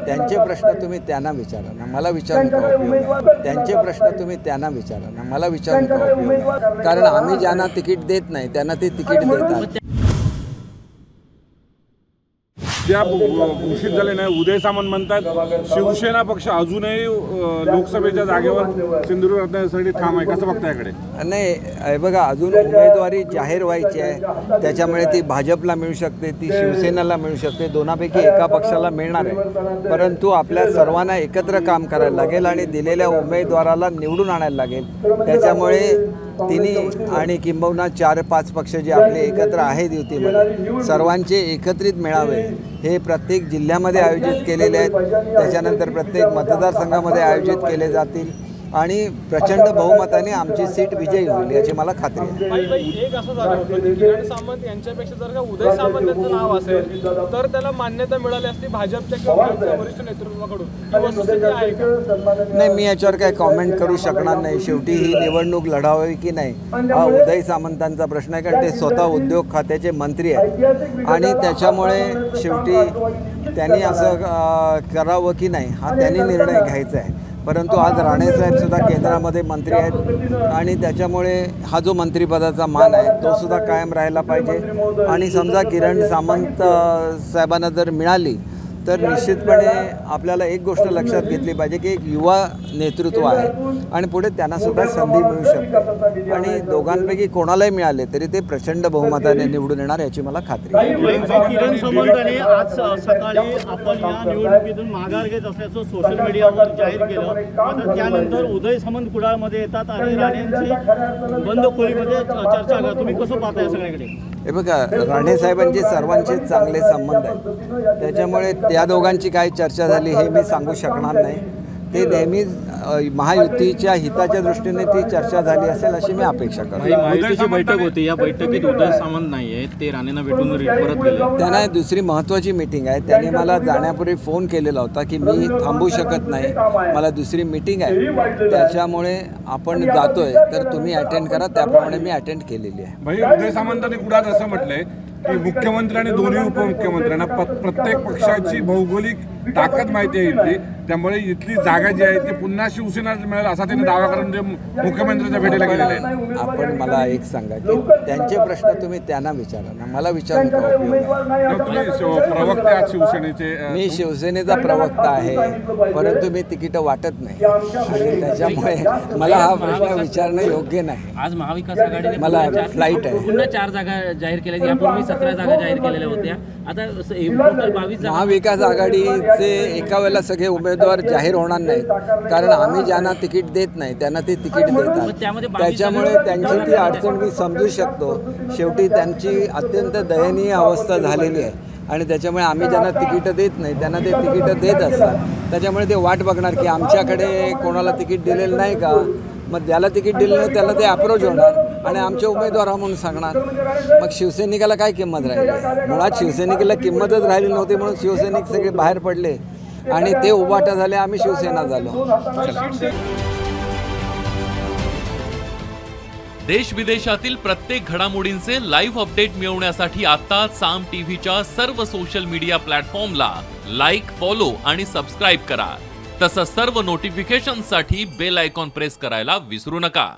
त्यांचे प्रश्न तुम्ही त्यांना विचारा ना, मला विचारून का उपयोग आहे? त्यांचे प्रश्न तुम्ही त्यांना विचारा ना, मला विचारून का उपयोग आहे? कारण आम्ही ज्यांना तिकीट देत नाही त्यांना ते तिकीट देतात. त्या घोषित झाले नाही. उदय सामंत म्हणतात शिवसेना पक्ष अजूनही लोकसभेच्या जागेवर सिंधुदुर्ग रत्नागिरीसाठी ठाम आहे. कसं बघता याकडे? नाही बघा, अजून उमेदवारी जाहीर व्हायची आहे. त्याच्यामुळे ती भाजपला मिळू शकते, ती शिवसेनेला मिळू शकते, दोनापैकी एका पक्षाला मिळणार आहे. परंतु आपल्या सर्वांना एकत्र काम करायला लागेल आणि दिलेल्या उमेदवाराला निवडून आणायला लागेल. त्याच्यामुळे तिन्ही आणि किंबहुना 4-5 पक्ष जे आपले एकत्र आहेत युतीमध्ये, सर्वांचे एकत्रित मेळावे हे प्रत्येक जिल्ह्यामध्ये आयोजित केलेले आहेत. त्याच्यानंतर प्रत्येक मतदारसंघामध्ये आयोजित केले जातील आणि प्रचंड बहुमताने आमची सीट विजयी होईल याची मला खात्री आहे. एक असं झालं होतं की किरण सामंत यांच्यापेक्षा जर का उदय सामंत यांचं नाव असेल तर त्याला मान्यता मिळाली असती भाजपच्या किंवा वरिष्ठ नेतृत्वाकडून. ही वस्तुस्थिती आहे का? नाही, मी याच्यावर काय कॉमेंट करू शकणार नाही. शेवटी ही निवडणूक लढावी की नाही हा उदय सामंतांचा प्रश्न आहे, कारण ते स्वतः उद्योग खात्याचे मंत्री आहेत आणि त्याच्यामुळे शेवटी त्यांनी असं करावं की नाही हा त्यांनी निर्णय घ्यायचा आहे. परंतु आज राणेसाहेबसुद्धा केंद्रामध्ये मंत्री आहेत आणि त्याच्यामुळे हा जो मंत्रिपदाचा मान आहे तो सुद्धा कायम राहायला पाहिजे. आणि समजा किरण सामंत साहेबांना जर मिळाली तर निश्चितपणे आपल्याला एक गोष्ट लक्षात घेतली पाहिजे की एक युवा नेतृत्व आहे आणि पुढे त्यांनासुद्धा संधी मिळू शकते आणि दोघांपैकी कोणालाही मिळाले तरी ते प्रचंड बहुमताने निवडून येणार याची मला खात्री आहे. किरण सामंतांनी आज सकाळी आपण या निवडणुकीतून माघार घेत असल्याचं सोशल मीडियावर जाहीर केलं. आता त्यानंतर उदय सामंत कुडाळमध्ये येतात आणि राणेंची बंद खोलीमध्ये चर्चा करा. तुम्ही कसं पाहता या सगळ्याकडे? हे बघा, राणेसाहेबांचे सर्वांचे चांगले संबंध आहेत. त्याच्यामुळे त्या दोघांची काय चर्चा झाली हे मी सांगू शकणार नाही. ते नेहमीच महायुतीच्या हिताच्या दृष्टीने ती चर्चा झाली असेल अशी मी अपेक्षा करतो. महायुतीची बैठक होती, या बैठकीत उदय सामंत नाही आहे, ते राणेंना भेटून परत गेले. त्यांना दुसरी महत्त्वाची मीटिंग आहे. त्यांनी मला जाण्यापूर्वी फोन केलेला होता की मी थांबू शकत नाही, मला दुसरी मीटिंग आहे, त्याच्यामुळे आपण जातोय तर तुम्ही अटेंड करा. त्याप्रमाणे मी अटेंड केलेली आहे. भाई, उदय सामंतांनी कुडाळत असं म्हटलंय की मुख्यमंत्री आणि दोन्ही उपमुख्यमंत्र्यांना प्रत्येक पक्षाची भौगोलिक ताकद माहिती आहे इथली, त्यामुळे इथली जागा जी आहे ती पुन्हा शिवसेनाच मिळेल असा त्यांनी दावा करून जे मुख्यमंत्र्यांच्या भेटीला गेलेले आहे. आपण मला एक सांगा की त्यांचे प्रश्न तुम्ही त्यांना विचारा ना, मला विचारून का उपयोग आहे? तुम्ही प्रवक्ते आहात शिवसेनेचे. मी शिवसेनेचा प्रवक्ता आहे, परंतु मी तिकीटं वाटत नाही आणि त्याच्यामुळे मला हा प्रश्न विचारणं योग्य नाही. आज महाविकास आघाडीने मला फ्लाईट आहे. पुन्हा 4 जागा जाहीर केल्या. यापूर्वी 17 जागा जाहीर केलेल्या होत्या. आता टोटल 22 जागा. महाविकास आघाडीचे एका वेळेला सगळे उमेदवार जाहीर होणार नाहीत, कारण आम्ही ज्यांना तिकीट देत नाही त्यांना ते तिकीट देतात. त्याच्यामुळे त्यांची ती अडचण मी समजू शकतो. शेवटी त्यांची अत्यंत दयनीय अवस्था झालेली आहे आणि त्याच्यामुळे आम्ही ज्यांना तिकीटं देत नाही त्यांना ते तिकीटं देत असतात. त्याच्यामुळे ते वाट बघणार की आमच्याकडे कोणाला तिकीट दिलेलं नाही का, मग ज्याला तिकीट दिलं नाही त्याला ते अप्रोच होणार आणि आमचे उमेदवार म्हणून सांगणार. मग शिवसैनिकाला काय किंमत राहिली? मुळात शिवसैनिकाला किंमतच राहिली नव्हती म्हणून शिवसैनिक सगळे बाहेर पडले आणि ते उभाटा झाले, आम्ही शिवसेना झालो. देश विदेशातील प्रत्येक घडामोडींचे लाईव्ह अपडेट मिळवण्यासाठी आता साम टीव्हीच्या सर्व सोशल मीडिया प्लॅटफॉर्मला लाईक, फॉलो आणि सबस्क्राईब करा. तसंच सर्व नोटिफिकेशनसाठी बेल आयकॉन प्रेस करायला विसरू नका.